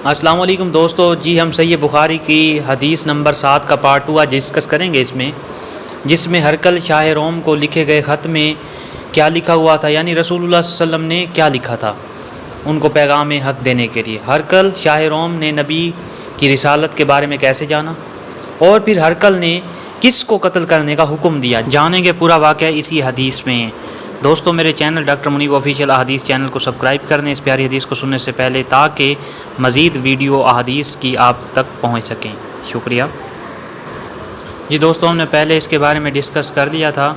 السلام علیکم دوستو، جی ہم صحیح بخاری کی حدیث نمبر 7 کا پارٹ 2 آج ڈسکس کریں گے جس میں ہرقل شاہ روم کو لکھے گئے خط میں کیا لکھا ہوا تھا، یعنی رسول اللہ صلی اللہ علیہ وسلم نے کیا لکھا تھا ان کو پیغام حق دینے کے لیے۔ ہرقل شاہ روم نے نبی کی رسالت کے بارے میں کیسے جانا، اور پھر ہرقل نے کس کو قتل کرنے کا حکم دیا، جانیں گے پورا واقعہ اسی حدیث میں۔ دوستو میرے چینل ڈاکٹر منیب آفیشیل احادیث چینل کو سبسکرائب کر دیں اس پیاری حدیث کو سننے سے پہلے، تاکہ مزید ویڈیو احادیث کی آپ تک پہنچ سکیں۔ شکریہ۔ جی دوستو، ہم نے پہلے اس کے بارے میں ڈسکس کر لیا تھا،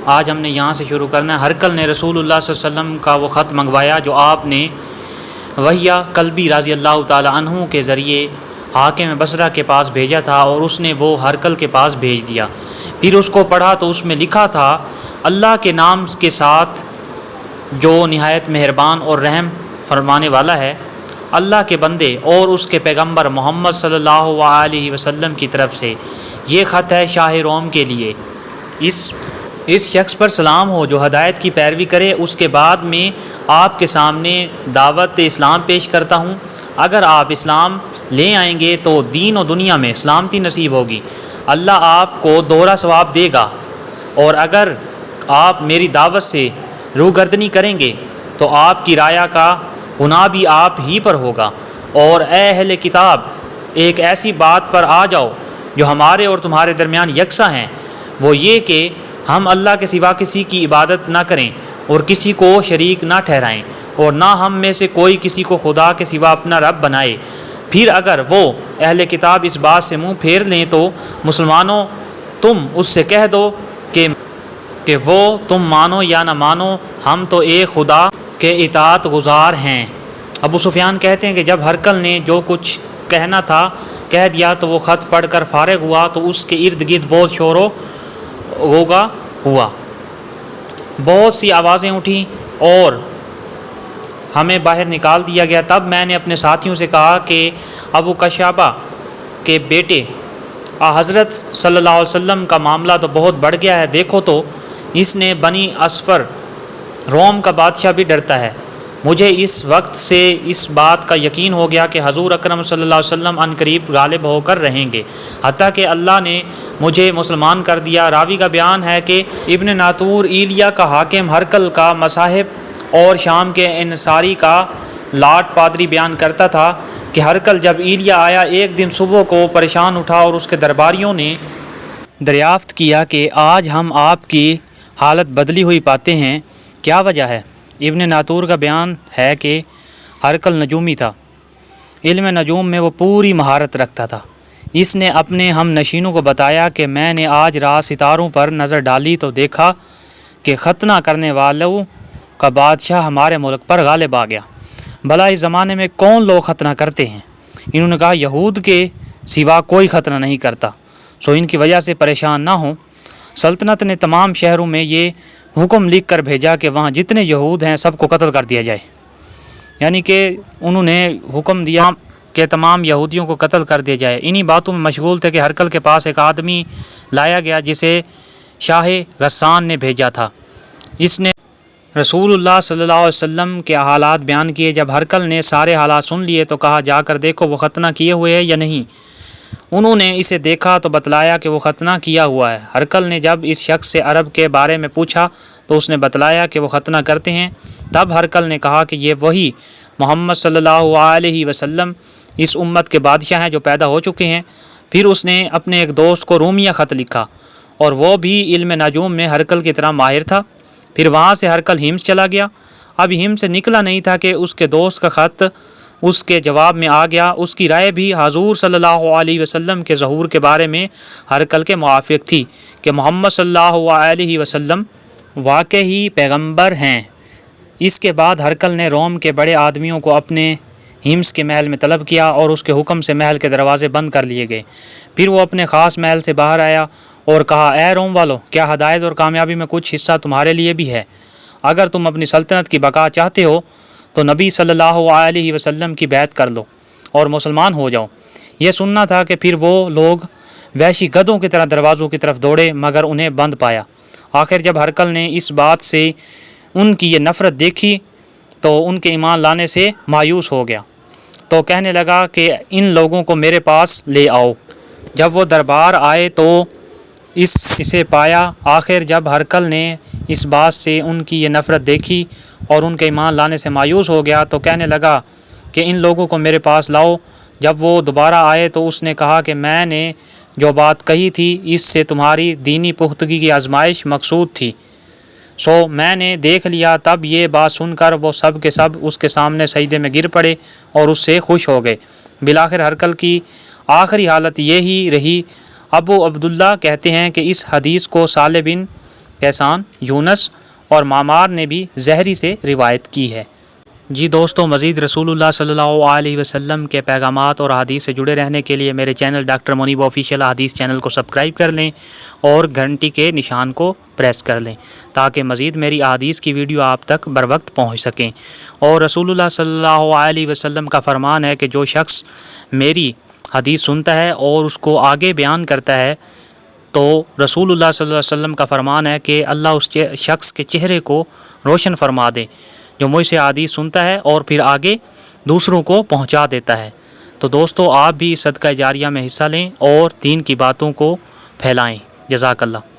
آج ہم نے یہاں سے شروع کرنا ہے۔ ہرقل نے رسول اللہ صلی اللہ علیہ وسلم کا وہ خط منگوایا جو آپ نے وحیہ کلبی رضی اللہ تعالی عنہ کے ذریعے حاکم بصرہ کے پاس بھیجا تھا، اور اس نے وہ ہرقل کے پاس بھیج دیا۔ پھر اس کو پڑھا تو اس میں لکھا تھا، اللہ کے نام کے ساتھ جو نہایت مہربان اور رحم فرمانے والا ہے، اللہ کے بندے اور اس کے پیغمبر محمد صلی اللہ علیہ وسلم کی طرف سے یہ خط ہے شاہ روم کے لیے۔ اس شخص پر سلام ہو جو ہدایت کی پیروی کرے، اس کے بعد میں آپ کے سامنے دعوت اسلام پیش کرتا ہوں۔ اگر آپ اسلام لے آئیں گے تو دین و دنیا میں سلامتی نصیب ہوگی، اللہ آپ کو دوہرا ثواب دے گا، اور اگر آپ میری دعوت سے روگردنی کریں گے تو آپ کی رایا کا گناہ بھی آپ ہی پر ہوگا۔ اور اے اہل کتاب، ایک ایسی بات پر آ جاؤ جو ہمارے اور تمہارے درمیان یکساں ہیں، وہ یہ کہ ہم اللہ کے سوا کسی کی عبادت نہ کریں اور کسی کو شریک نہ ٹھہرائیں، اور نہ ہم میں سے کوئی کسی کو خدا کے سوا اپنا رب بنائے۔ پھر اگر وہ اہل کتاب اس بات سے منہ پھیر لیں تو مسلمانوں، تم اس سے کہہ دو کہ وہ تم مانو یا نہ مانو، ہم تو ایک خدا کے اطاعت گزار ہیں۔ ابو سفیان کہتے ہیں کہ جب ہرقل نے جو کچھ کہنا تھا کہہ دیا تو وہ خط پڑھ کر فارغ ہوا تو اس کے ارد گرد بہت شور و غوغا ہوا، بہت سی آوازیں اٹھیں اور ہمیں باہر نکال دیا گیا۔ تب میں نے اپنے ساتھیوں سے کہا کہ ابو قشابہ کے بیٹے حضرت صلی اللہ علیہ وسلم کا معاملہ تو بہت بڑھ گیا ہے، دیکھو تو اس نے بنی اصفر روم کا بادشاہ بھی ڈرتا ہے۔ مجھے اس وقت سے اس بات کا یقین ہو گیا کہ حضور اکرم صلی اللہ علیہ وسلم عن قریب غالب ہو کر رہیں گے، حتیٰ کہ اللہ نے مجھے مسلمان کر دیا۔ راوی کا بیان ہے کہ ابن ناطور ایلیا کا حاکم ہرقل کا مصاحب اور شام کے انصاری کا لاٹ پادری بیان کرتا تھا کہ ہرقل جب ایلیا آیا ایک دن صبح کو پریشان اٹھا، اور اس کے درباریوں نے دریافت کیا کہ آج ہم آپ کی حالت بدلی ہوئی پاتے ہیں، کیا وجہ ہے؟ ابن ناطور کا بیان ہے کہ ہرقل نجومی تھا، علم نجوم میں وہ پوری مہارت رکھتا تھا۔ اس نے اپنے ہم نشینوں کو بتایا کہ میں نے آج رات ستاروں پر نظر ڈالی تو دیکھا کہ ختنہ کرنے والوں کا بادشاہ ہمارے ملک پر غالب آ گیا۔ بھلا اس زمانے میں کون لوگ ختنہ کرتے ہیں؟ انہوں نے کہا یہود کے سوا کوئی ختنہ نہیں کرتا، سو ان کی وجہ سے پریشان نہ ہوں۔ سلطنت نے تمام شہروں میں یہ حکم لکھ کر بھیجا کہ وہاں جتنے یہود ہیں سب کو قتل کر دیا جائے، یعنی کہ انہوں نے حکم دیا کہ تمام یہودیوں کو قتل کر دیا جائے۔ انہی باتوں میں مشغول تھے کہ ہرقل کے پاس ایک آدمی لایا گیا جسے شاہ غسان نے بھیجا تھا۔ اس نے رسول اللہ صلی اللہ علیہ وسلم کے حالات بیان کیے۔ جب ہرقل نے سارے حالات سن لیے تو کہا جا کر دیکھو وہ ختنہ کیے ہوئے ہے یا نہیں۔ انہوں نے اسے دیکھا تو بتلایا کہ وہ ختنہ کیا ہوا ہے۔ ہرقل نے جب اس شخص سے عرب کے بارے میں پوچھا تو اس نے بتلایا کہ وہ ختنہ کرتے ہیں۔ تب ہرقل نے کہا کہ یہ وہی محمد صلی اللہ علیہ وسلم اس امت کے بادشاہ ہیں جو پیدا ہو چکے ہیں۔ پھر اس نے اپنے ایک دوست کو رومیہ خط لکھا، اور وہ بھی علم نجوم میں ہرقل کی طرح ماہر تھا۔ پھر وہاں سے ہرقل ہمس چلا گیا۔ اب ہمس سے نکلا نہیں تھا کہ اس کے دوست کا خط اس کے جواب میں آ گیا۔ اس کی رائے بھی حضور صلی اللہ علیہ وسلم کے ظہور کے بارے میں ہرقل کے موافق تھی کہ محمد صلی اللہ علیہ وسلم واقعی پیغمبر ہیں۔ اس کے بعد ہرقل نے روم کے بڑے آدمیوں کو اپنے ہمس کے محل میں طلب کیا، اور اس کے حکم سے محل کے دروازے بند کر لیے گئے۔ پھر وہ اپنے خاص محل سے باہر آیا اور کہا اے روم والو، کیا ہدایت اور کامیابی میں کچھ حصہ تمہارے لیے بھی ہے؟ اگر تم اپنی سلطنت کی بقا چاہتے ہو تو نبی صلی اللہ علیہ وسلم کی بیعت کر لو اور مسلمان ہو جاؤ۔ یہ سننا تھا کہ پھر وہ لوگ وحشی گدھوں کی طرح دروازوں کی طرف دوڑے، مگر انہیں بند پایا۔ آخر جب ہرقل نے اس بات سے ان کی یہ نفرت دیکھی تو ان کے ایمان لانے سے مایوس ہو گیا۔ تو کہنے لگا کہ ان لوگوں کو میرے پاس لے آؤ۔ جب وہ دربار آئے تو اسے پایا۔ آخر جب ہرقل نے اس بات سے ان کی یہ نفرت دیکھی اور ان کے ایمان لانے سے مایوس ہو گیا تو کہنے لگا کہ ان لوگوں کو میرے پاس لاؤ۔ جب وہ دوبارہ آئے تو اس نے کہا کہ میں نے جو بات کہی تھی اس سے تمہاری دینی پختگی کی آزمائش مقصود تھی، سو میں نے دیکھ لیا۔ تب یہ بات سن کر وہ سب کے سب اس کے سامنے سجدے میں گر پڑے اور اس سے خوش ہو گئے۔ بالآخر ہرقل کی آخری حالت یہی رہی۔ ابو عبداللہ کہتے ہیں کہ اس حدیث کو صالح بن کیسان، یونس اور معمار نے بھی زہری سے روایت کی ہے۔ جی دوستو، مزید رسول اللہ صلی اللہ علیہ وسلم کے پیغامات اور احادیث سے جڑے رہنے کے لیے میرے چینل ڈاکٹر منیب آفیشیل احادیث چینل کو سبسکرائب کر لیں اور گھنٹی کے نشان کو پریس کر لیں تاکہ مزید میری احادیث کی ویڈیو آپ تک بر وقت پہنچ سکیں۔ اور رسول اللہ صلی اللہ علیہ وسلم کا فرمان ہے کہ جو شخص میری حدیث سنتا ہے اور اس کو آگے بیان کرتا ہے تو رسول اللہ صلی اللہ علیہ وسلم کا فرمان ہے کہ اللہ اس شخص کے چہرے کو روشن فرما دے جو مجھ سے حدیث سنتا ہے اور پھر آگے دوسروں کو پہنچا دیتا ہے۔ تو دوستو، آپ بھی صدقہ جاریہ میں حصہ لیں اور دین کی باتوں کو پھیلائیں۔ جزاک اللہ۔